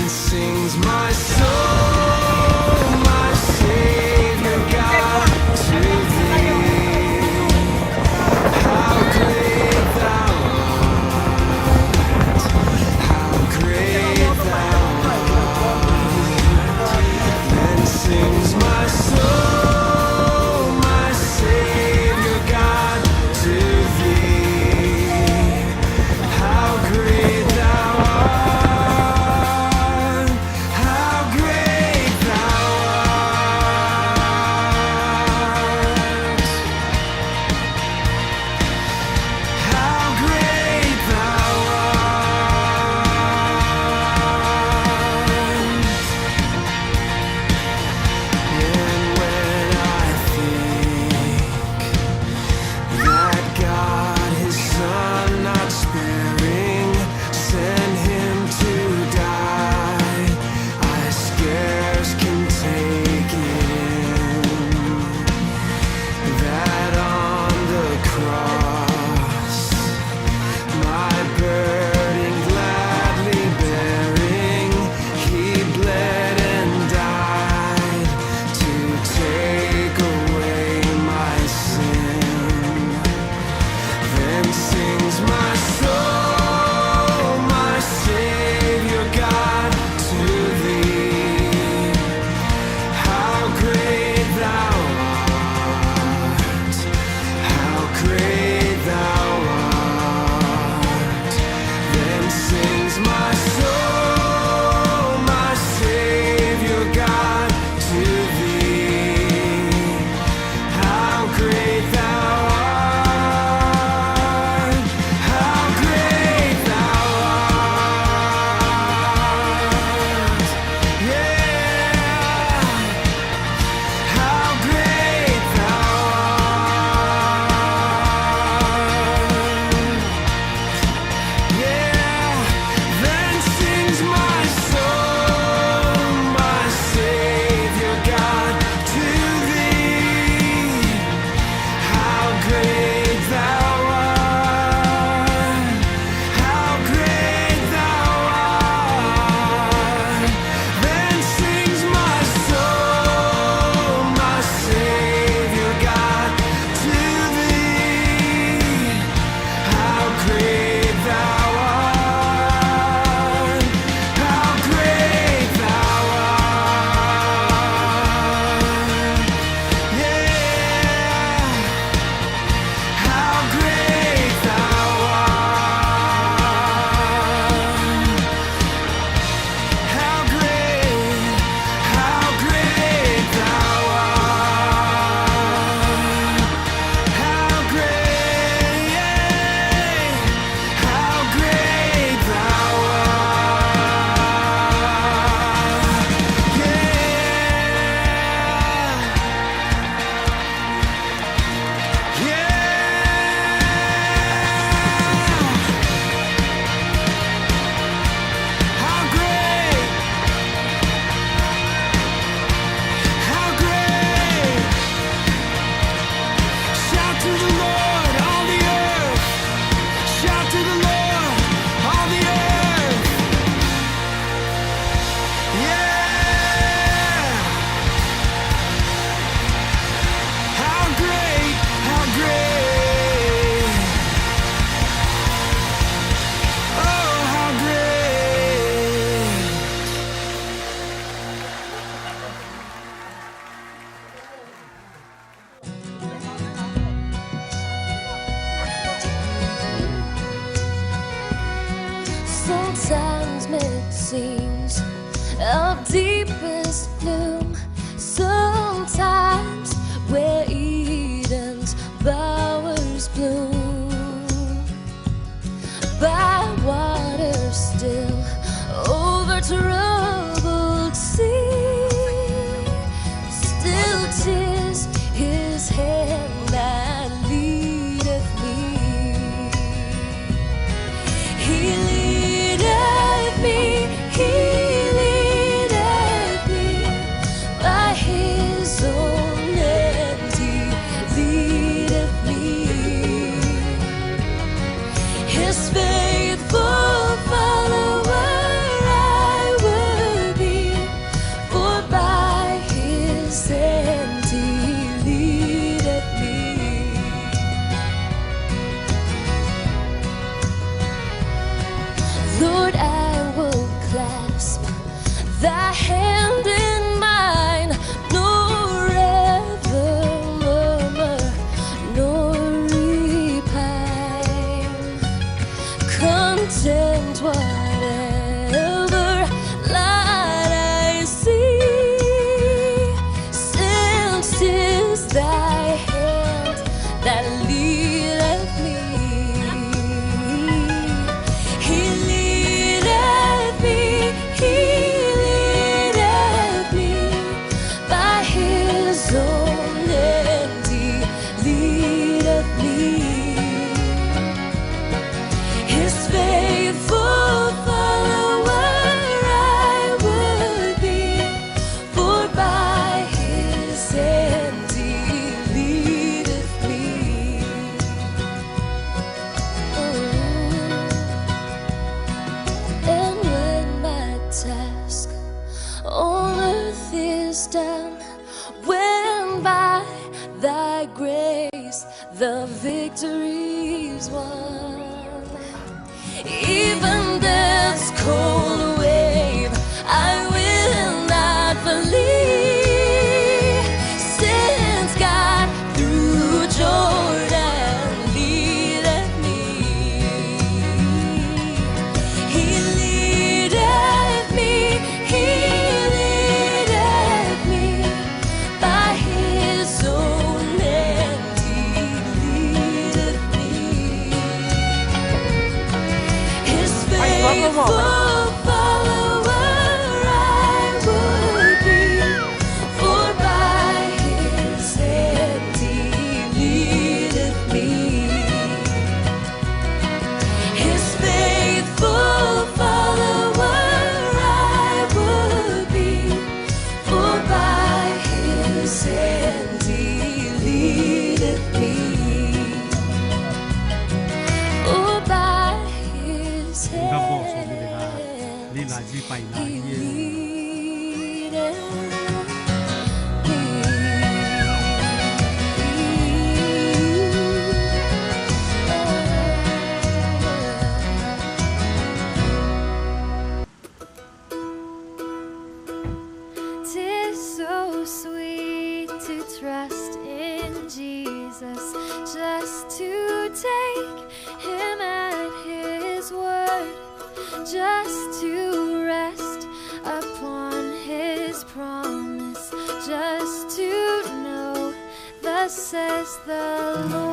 sings my soul, my Savior God, to thee. How great thou art, how great thou art. Then sings my soul, my Savior God, to thee. How great thou art, how great thou art, how great thou art. And when I think that God, His Son, not sparing, sent Him to die, I scarce can take it in. That on the cross, my burden gladly bearing, He bled and died to take away my sin. Then sings my soul, my Savior God, to thee. How great thou art, how great thou art. Then sings my soul, my Savior God, to thee. How great thou art, how great thou art. Yeah, how great thou art. Yeah, then sings my soul, my Savior God, to thee. How great thou art, how great thou art. Then sings my soul, my Savior God, to thee. How great thou art, how great thou art. Yeah, how great thou art. How great thou art. How great, how great thou art. Yeah, yeah. How great, how great. Shout to the Lord, all the earth. Shout to the Lord, all the earth. Yeah. How great, how great. Oh, how great. Sometimes mid scenes of deepest gloom, sometimes where Eden's bowers bloom, by water still, over troubled sea, still 'tis His hand that leadeth me. He leadeth me, He leadeth victory's won. Even death's cold wave, I will not flee, since God through Jordan leadeth me. He leadeth me, He leadeth me by His own hand. He leadeth me. His faithful follower I would be, for by His hand He leadeth me. His faithful follower I would be, for by His hand He leadeth me. For by His ผมก็บอกสมเวลา hand ลีลาที่ไปหลาย He เยี่ย leadeth Tis so sweet to trust in Jesus, just to take Him at His word, just to rest upon His promise, just to know thus says the Lord.